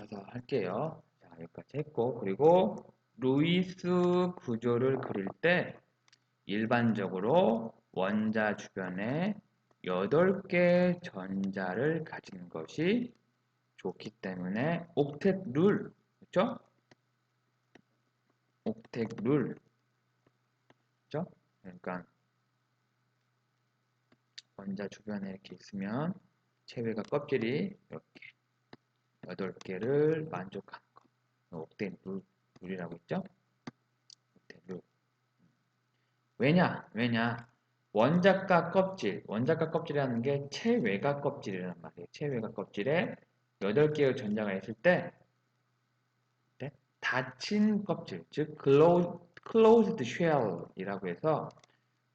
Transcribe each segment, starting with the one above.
가서 할게요. 자, 여기까지 했고, 그리고 루이스 구조를 그릴 때 일반적으로 원자 주변에 8개 전자를 가진 것이 좋기 때문에 옥텟 룰, 그렇죠? 옥텟 룰, 그렇죠? 그러니까 원자 주변에 이렇게 있으면 체외가 껍질이 이렇게 8개를 만족하는 거. 옥텟 룰이라고 했죠? 옥텟 룰. 왜냐? 원자가 껍질이라는 게 체외가 껍질이란 말이에요. 체외가 껍질에 8개의 전자가 있을 때 네? 닫힌 껍질, 즉 closed shell이라고 해서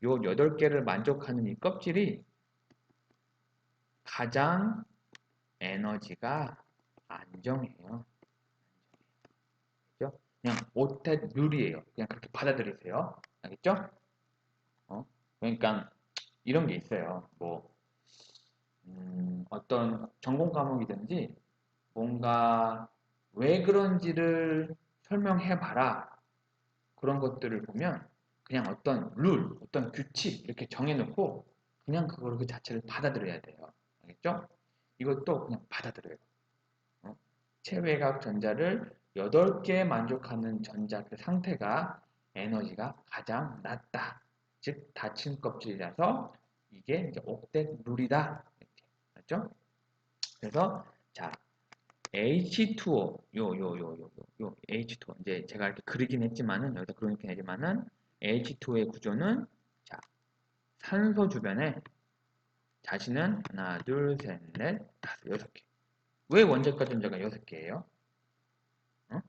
요 8개를 만족하는 이 껍질이 가장 에너지가 안정해요. 그죠? 그냥 오텟 룰이에요. 그냥 그렇게 받아들이세요. 알겠죠? 그러니까 이런 게 있어요. 뭐 어떤 전공 과목이든지 뭔가 왜 그런지를 설명해 봐라. 그런 것들을 보면 그냥 어떤 룰, 어떤 규칙 이렇게 정해놓고 그냥 그걸 그 자체를 받아들여야 돼요. 알겠죠? 이것도 그냥 받아들여요. 체외각 전자를 8개 만족하는 전자 그 상태가 에너지가 가장 낮다. 즉 닫힌 껍질이라서 이게 이제 옥텟 룰이다. 이렇게 알죠? 그래서 자 H2O 요 H2O 이제 제가 이렇게 그리긴 했지만은 여기다 그리긴 했지만은 H2O의 구조는 자 산소 주변에 자신은 하나 둘셋넷 다섯 6개. 왜 원자과 전자가 6개예요? 어?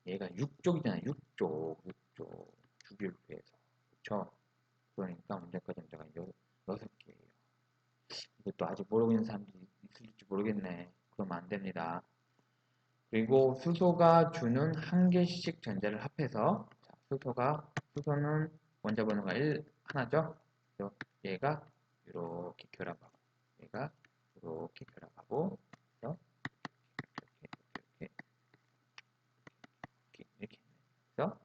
얘가 6족이잖아. 6족 주기율표에서 그쵸? 그러니까 원자과 전자가 6개예요. 이것도 아직 모르고 있는 사람들이 있을지 모르겠네. 그러면 안 됩니다. 그리고 수소가 주는 한 개씩 전자를 합해서 자, 수소는 원자 번호가 1, 하나죠. 얘가 이렇게 결합하고 얘가 이렇게 결합하고 그래서 이렇게 해서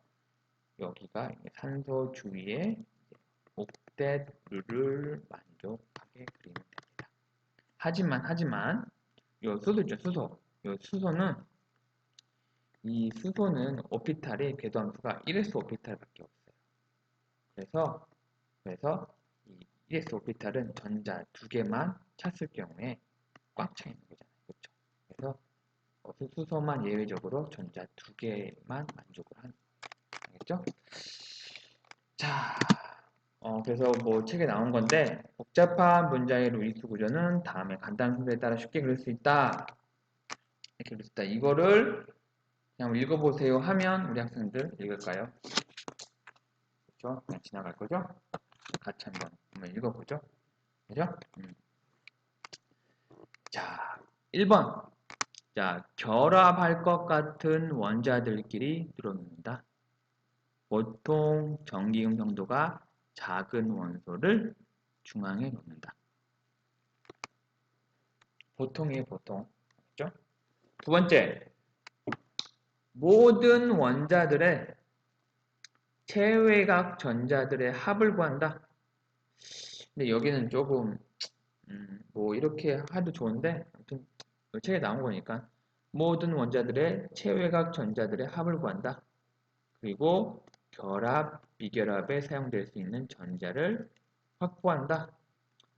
여기가 산소 주위에 옥텟 룰을 만족하게 그리면 됩니다. 하지만 요 수소 있죠. 요 수소는 이 수소는 오피탈이 궤도함수가 1s 오피탈밖에 없어요. 그래서 이 1s 오피탈은 전자 2개만 찼을 경우에 꽉 차 있는 거잖아요. 그렇죠? 그래서 수소만 예외적으로 전자 2개만 만족을 하는 거예요. 알겠죠? 자, 그래서 뭐 책에 나온 건데 복잡한 분자의 루이스 구조는 다음에 간단한 순서에 따라 쉽게 그릴 수 있다. 이렇게 그릴 수 있다. 이거를 그냥 읽어보세요 하면 우리 학생들 읽을까요? 그렇죠? 그냥 지나갈 거죠? 같이 한번 읽어보죠. 그죠? 자, 1번. 자, 결합할 것 같은 원자들끼리 들어놓는다. 보통 전기음 성도가 작은 원소를 중앙에 놓는다. 보통이에요, 보통. 그죠? 두 번째. 모든 원자들의 체외각 전자들의 합을 구한다. 근데 여기는 조금 뭐 이렇게 해도 좋은데 아무튼 책에 나온 거니까 모든 원자들의 체외각 전자들의 합을 구한다. 그리고 결합, 비결합에 사용될 수 있는 전자를 확보한다.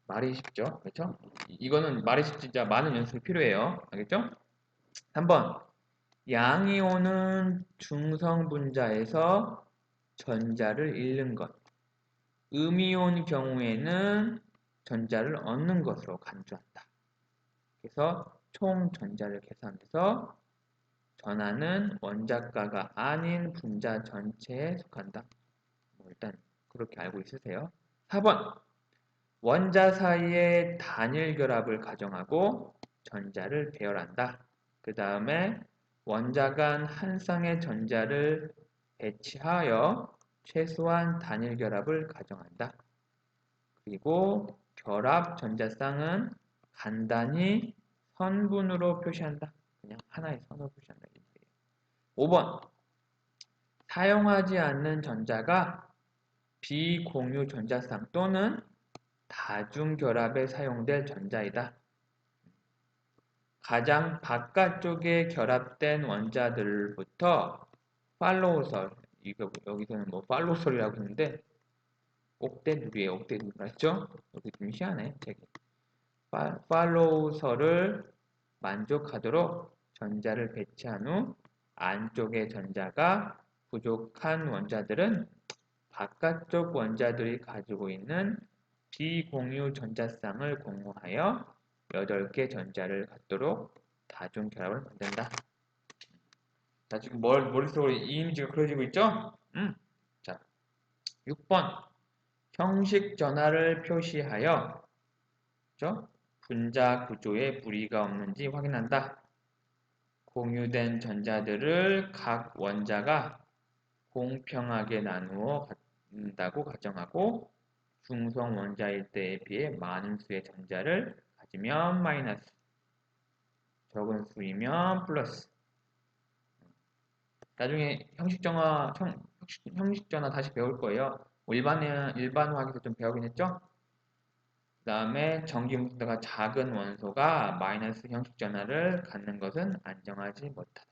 말이 쉽죠? 그렇죠? 이거는 말이 쉽지 진짜 많은 연습이 필요해요. 알겠죠? 3번 양이온은 중성 분자에서 전자를 잃는 것. 음이온 경우에는 전자를 얻는 것으로 간주한다. 그래서 총 전자를 계산해서 전하는 원자가가 아닌 분자 전체에 속한다. 일단 그렇게 알고 있으세요. 4번 원자 사이에 단일 결합을 가정하고 전자를 배열한다. 그 다음에 원자 간 한 쌍의 전자를 배치하여 최소한 단일 결합을 가정한다. 그리고 결합 전자쌍은 간단히 선분으로 표시한다. 그냥 하나의 선을 표시한다. 5번. 사용하지 않는 전자가 비공유 전자쌍 또는 다중결합에 사용될 전자이다. 가장 바깥쪽에 결합된 원자들부터 팔로우설, 이거 여기서는 뭐 팔로우설이라고 했는데 옥대누리에요. 옥대누리 맞죠? 여기 좀 희한해 책이. 팔로우설을 만족하도록 전자를 배치한 후 안쪽의 전자가 부족한 원자들은 바깥쪽 원자들이 가지고 있는 비공유 전자쌍을 공유하여 8개 전자를 갖도록 다중결합을 만든다. 자, 지금 머릿속으로 이 이미지가 그려지고 있죠? 자, 6번. 형식 전하를 표시하여 그죠? 분자 구조에 무리가 없는지 확인한다. 공유된 전자들을 각 원자가 공평하게 나누어 갖는다고 가정하고 중성 원자일 때에 비해 많은 수의 전자를 가지면 마이너스, 적은 수이면 플러스. 나중에 형식전화 다시 배울 거예요. 일반화학에서 좀 배우긴 했죠? 그 다음에 전기분자가 작은 원소가 마이너스 형식전화를 갖는 것은 안정하지 못하다.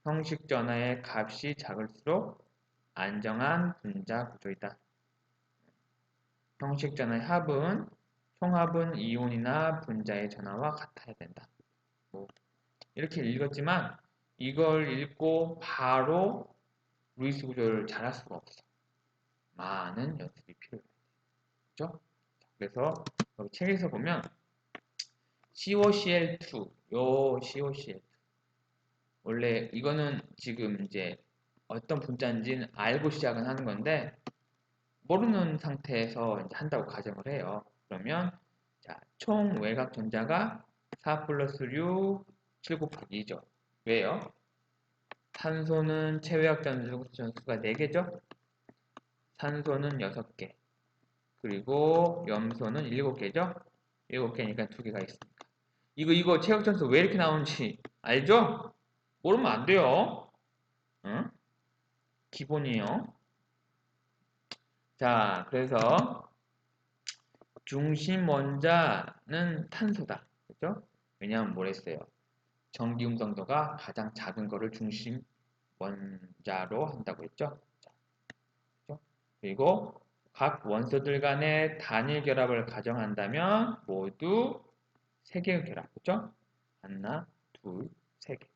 형식전화의 값이 작을수록 안정한 분자 구조이다. 형식전화의 합은 총합은 이온이나 분자의 전하와 같아야 된다. 뭐 이렇게 읽었지만 이걸 읽고 바로 루이스 구조를 잘할 수가 없어. 많은 연습이 필요해요. 그렇죠? 그래서 여기 책에서 보면 COCl2, 요 COCl2 원래 이거는 지금 이제 어떤 분자인지는 알고 시작은 하는 건데 모르는 상태에서 이제 한다고 가정을 해요. 그러면 자, 총 외곽 전자가 4 플러스 6, 7 곱하기 2죠. 왜요? 탄소는 체외곽 전수가 4개죠? 산소는 6개. 그리고 염소는 7개죠? 7개니까 2개가 있으니까. 이거 체외곽 전수 왜 이렇게 나오는지 알죠? 모르면 안 돼요. 응? 기본이에요. 자, 그래서 중심 원자는 탄소다. 그죠? 왜냐하면 뭐랬어요? 전기 음성도가 가장 작은 거를 중심 원자로 한다고 했죠? 자, 그죠? 그리고 각 원소들 간의 단일 결합을 가정한다면 모두 3개의 결합. 그죠? 하나, 둘, 3개.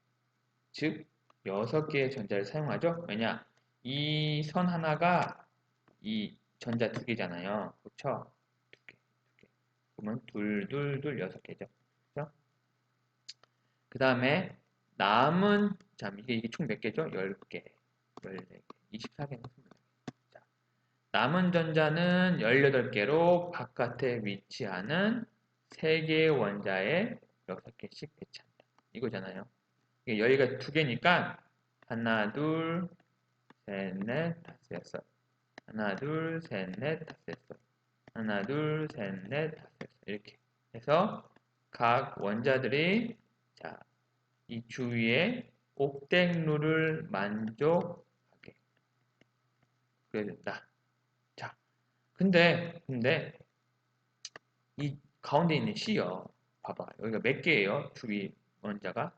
즉, 6개의 전자를 사용하죠? 왜냐? 이 선 하나가 이 전자 2개잖아요. 그쵸? 2개, 2개. 그러면 둘, 둘, 둘, 6개죠. 그죠? 그 다음에 남은, 자, 이게 총 몇 개죠? 10개, 14개, 24개는 24개. 자, 남은 전자는 18개로 바깥에 위치하는 3개의 원자에 6개씩 배치한다. 이거잖아요. 이게 여기가 2개니까 하나, 둘, 셋, 넷, 다섯, 여섯. 하나, 둘, 셋, 넷, 다섯, 여섯. 하나, 둘, 셋, 넷, 다섯, 여섯. 이렇게 해서 각 원자들이 자, 이 주위에 옥택룰을 만족하게 그래야 된다. 자, 근데 이 가운데 있는 C요. 봐봐. 여기가 몇 개예요? 주위 전자가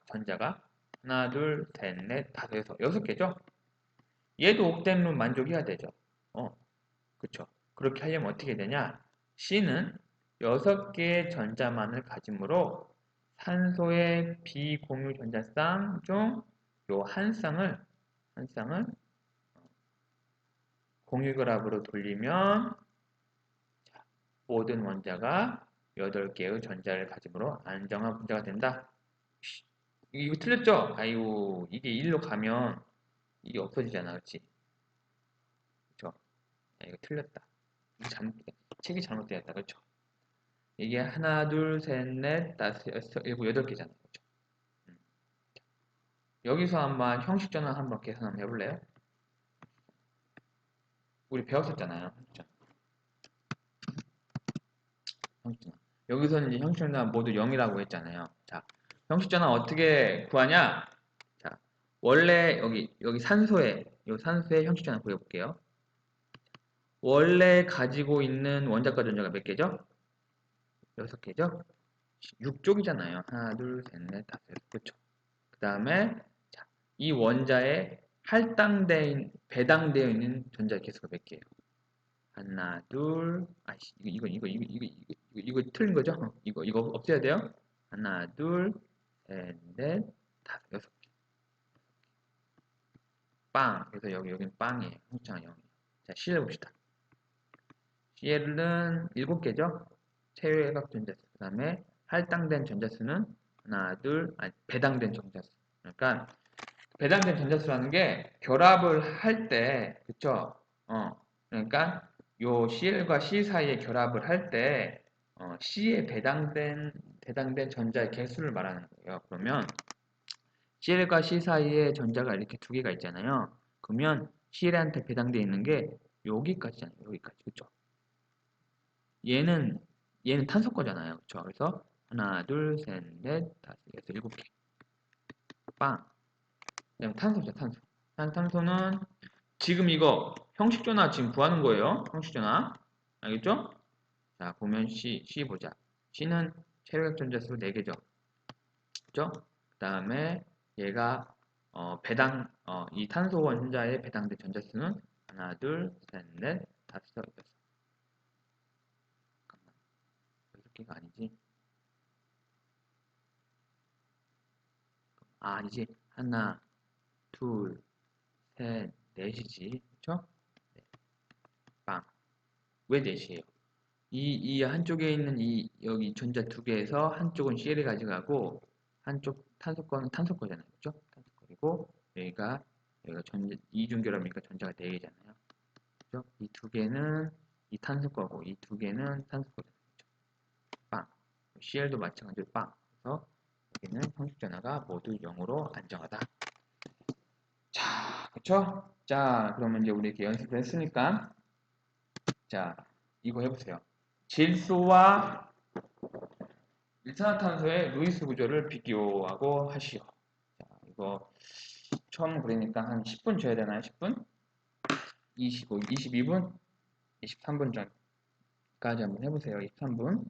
하나, 둘, 셋, 넷, 다섯, 여섯, 6개죠? 얘도 옥택룰 만족해야 되죠. 그쵸. 그렇게 하려면 어떻게 되냐? C는 6개의 전자만을 가지므로 산소의 비공유 전자쌍 중 요 한 쌍을 공유결합으로 돌리면 모든 원자가 8개의 전자를 가지므로 안정한 분자가 된다. 이거 틀렸죠? 아이고, 이게 1로 가면 이게 없어지잖아. 그치? 그쵸? 이거 틀렸다. 책이 잘못되었다. 그쵸? 이게 하나, 둘, 셋, 넷, 다섯, 여섯, 일곱, 8개잖아. 그쵸? 여기서 한번 형식전환 한번 계산 한번 해볼래요? 우리 배웠었잖아요. 형식전환. 여기서는 이제 형식전환 모두 0이라고 했잖아요. 자, 형식 전환 어떻게 구하냐? 자, 원래 여기 산소의 형식 전환 구해볼게요. 원래 가지고 있는 원자과 전자가 몇 개죠? 6개죠? 6쪽이잖아요. 하나, 둘, 셋, 넷, 다섯, 여섯. 그쵸? 그 다음에 이 원자에 배당되어 있는 전자의 개수가 몇 개예요? 하나, 둘, 아이씨, 이거 틀린 거죠? 이거 없애야 돼요? 하나, 둘, 셋, 넷, 다섯, 여섯 개. 빵. 그래서 여기는 빵이에요. 홍차가 0이에요. 자, CL 해봅시다. CL은 7개죠? 체외각 전자수. 그 다음에 할당된 전자수는 하나, 둘, 아니, 배당된 전자수. 그러니까, 배당된 전자수라는 게 결합을 할 때, 그쵸? 그러니까, 요 CL과 C 사이에 결합을 할 때, C에 배당된 전자의 개수를 말하는 거예요. 그러면, CL과 C 사이에 전자가 이렇게 두 개가 있잖아요. 그러면 CL한테 배당되어 있는 게 여기까지잖아요. 여기까지. 그쵸? 얘는 탄소 거잖아요. 그쵸? 그래서 하나, 둘, 셋, 넷, 다섯, 여섯, 7개. 빵. 그다음 탄소죠, 탄소. 탄소는 지금 이거 형식 전화 지금 구하는 거예요. 형식 전화. 알겠죠? 자, 보면 C 보자. C는 체외각 전자수 4개죠. 그죠? 그다음에 얘가 이 탄소 원자에 배당된 전자수는 하나, 둘, 셋, 넷, 다섯, 여섯. 잠깐만. 6개가 아니지. 아니지. 하나, 둘, 셋, 넷이지. 그쵸? 네. 빵. 왜 넷이에요? 이 한쪽에 있는 여기 전자 2개에서 한쪽은 CL을 가져가고 한쪽 탄소 거는 탄소 거잖아요. 그죠? 탄소 거고 여기가 이중결합이니까 전자가 4개잖아요. 그죠? 이 2개는 이 탄소 거고 이 2개는 탄소 거잖아요. 그죠? 빵. CL도 마찬가지로 빵. 그래서 여기는 형식 전화가 모두 0으로 안정하다. 자, 그쵸? 자, 그러면 이제 우리 이렇게 연습을 했으니까 자, 이거 해보세요. 질소와 일산화탄소의 루이스 구조를 비교하고 하시오. 자, 이거 처음 그리니까 한 10분 줘야 되나요? 10분? 25, 22분? 23분 전까지 한번 해보세요. 23분.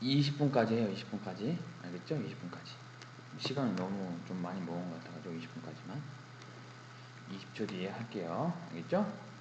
20분까지 해요. 20분까지. 알겠죠? 20분까지. 시간을 너무 좀 많이 먹은 것 같아가지고 20분까지만. 20초 뒤에 할게요. 알겠죠?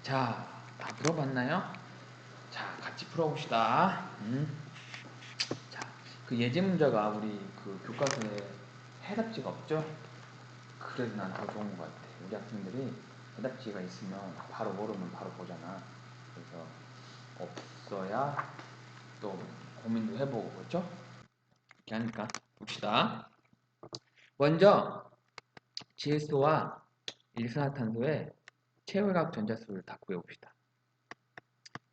자, 다 풀어봤나요? 자, 같이 풀어봅시다. 자, 그 예제 문제가 우리 그 교과서에 해답지가 없죠? 그래서 난 더 좋은 것 같아. 우리 학생들이 해답지가 있으면 바로 모르면 바로 보잖아. 그래서 없어야 또 고민도 해보고, 그렇죠? 이렇게 하니까 봅시다. 먼저 질소와 일산화탄소의 최외각 전자수를 다 구해봅시다.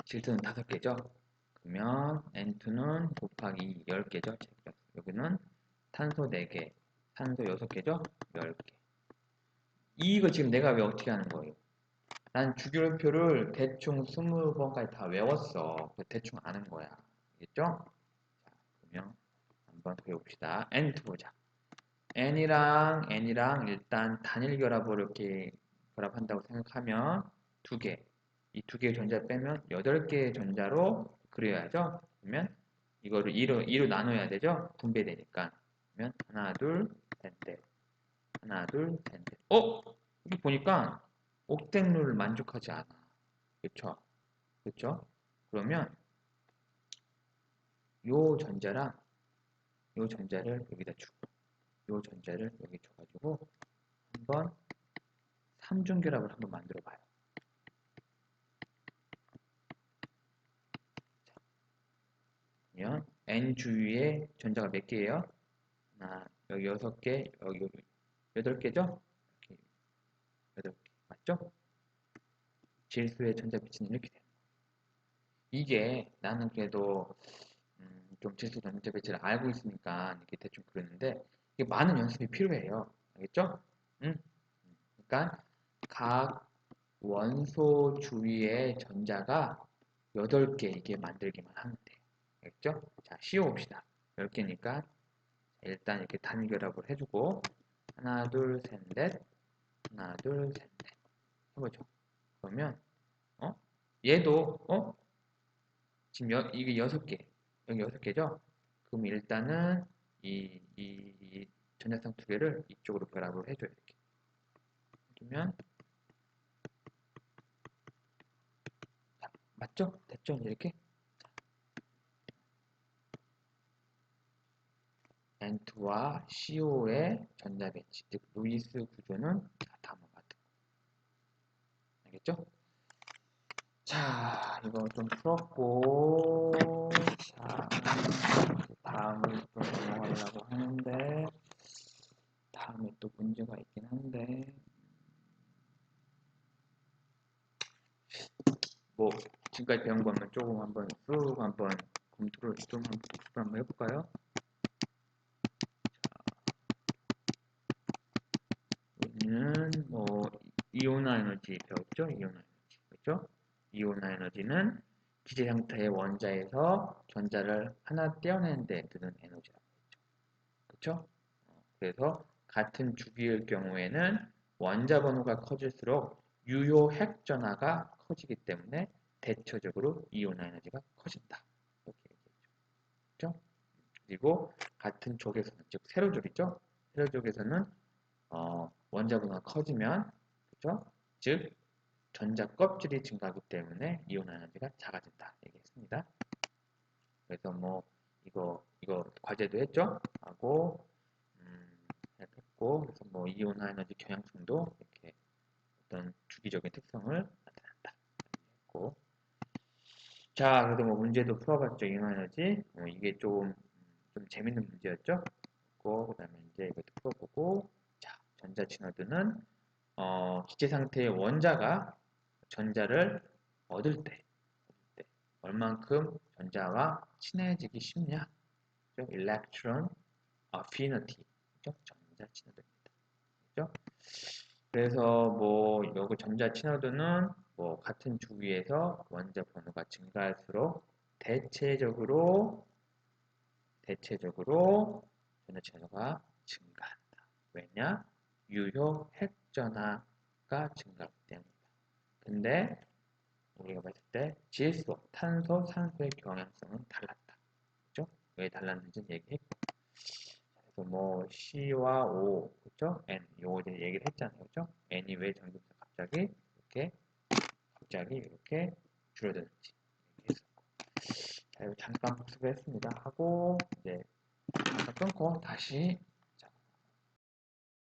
질소는 5개죠? 그러면 N2는 곱하기 10개죠? 여기는 탄소 4개, 산소 6개죠? 10개. 이거 지금 내가 왜 어떻게 하는 거예요? 난 주기율표를 대충 20번까지 다 외웠어. 대충 아는 거야. 알겠죠? 자, 그러면 한번 배워봅시다. N2 보자. N이랑 일단 단일 결합으로 이렇게 결합한다고 생각하면 2개. 이 2개의 전자 빼면 8개의 전자로 그려야죠. 그러면 이거를 2로 나눠야 되죠. 분배되니까. 그러면 하나, 둘, 셋, 넷. 하나, 둘, 셋, 넷. 여기 보니까 옥텟룰을 만족하지 않아. 그쵸? 그쵸? 그러면 요 전자랑 요 전자를 여기다 주고 요 전자를 여기 줘가지고 한번 삼중결합을 한번 만들어 봐요. 그러면 N 주위에 전자가 몇 개예요? 하나, 여기 6개, 여기 8개죠? 이렇게 8개. 맞죠? 질소의 전자 비치는 이렇게 돼요. 이게 나는 그래도 좀 질소 전자 배치를 알고 있으니까 이렇게 대충 그렸는데 이게 많은 연습이 필요해요. 알겠죠? 응? 그러니까 각 원소 주위의 전자가 8개 이게 만들기만 하면 돼요. 알겠죠? 자, 씌워봅시다. 10개니까 일단 이렇게 단결합을 해주고 하나, 둘, 셋, 넷 하나, 둘, 셋, 넷 해보죠. 그러면 얘도 지금 이게 6개 여기 6개죠? 그럼 일단은 이 전자쌍 2개를 이쪽으로 결합을 해줘요. 이렇게 해주면 맞죠? 됐죠? 이렇게 N2와 CO의 전자 배치, 즉 루이스 구조는 다음과 같은 거. 알겠죠? 자, 이거 좀 풀었고, 자, 다음을 좀 넘어가려고 하는데, 다음에 또 문제가 있긴 한데, 뭐, 지금까지 배운 거면 조금 한번 쑥 한번 검토를 좀 한번 해볼까요? 여기는 뭐, 이온화 에너지 배웠죠? 이온화 에너지. 그렇죠? 이온화 에너지는 기체 상태의 원자에서 전자를 하나 떼어내는데 드는 에너지라고 했죠. 그렇죠? 그래서 같은 주기의 경우에는 원자 번호가 커질수록 유효 핵 전하가 커지기 때문에 대체적으로 이온화 에너지가 커진다. 이렇게 얘기했죠. 그리고 같은 족에서는 즉 세로족이죠. 세로족에서는 원자 번호가 커지면 그렇죠? 즉 전자 껍질이 증가하기 때문에 이온화 에너지가 작아진다. 얘기했습니다. 그래서 뭐 이거 과제도 했죠. 하고 했고 그래서 뭐 이온화 에너지 경향성도 이렇게 어떤 주기적인 특성을 나타낸다. 했고 자 그래도 뭐 문제도 풀어봤죠. 이온화 에너지 이게 좀 재밌는 문제였죠. 그 다음에 이제 이것도 풀어보고 자 전자 친화도는 기체 상태의 원자가 전자를 얻을 때 얼만큼 전자와 친해지기 쉽냐? electron affinity, 그죠? 전자 친화도입니다. 그죠? 그래서 뭐 여기 전자 친화도는 뭐 같은 주기에서 원자 번호가 증가할수록 대체적으로 전자 친화도가 증가한다. 왜냐? 유효 핵전하가 증가하기 때문이다. 근데 우리가 봤을 때 질소, 탄소, 산소의 경향성은 달랐다. 그죠? 왜 달랐는지는 얘기했고. 그래서 뭐 C와 O, 그죠? N, 요거 이제 얘기를 했잖아요. 그죠? N이 왜 전기에서 갑자기 이렇게 줄어드는지 얘기했었고. 자, 이거 잠깐 복습을 했습니다. 하고 이제 잠깐 끊고 다시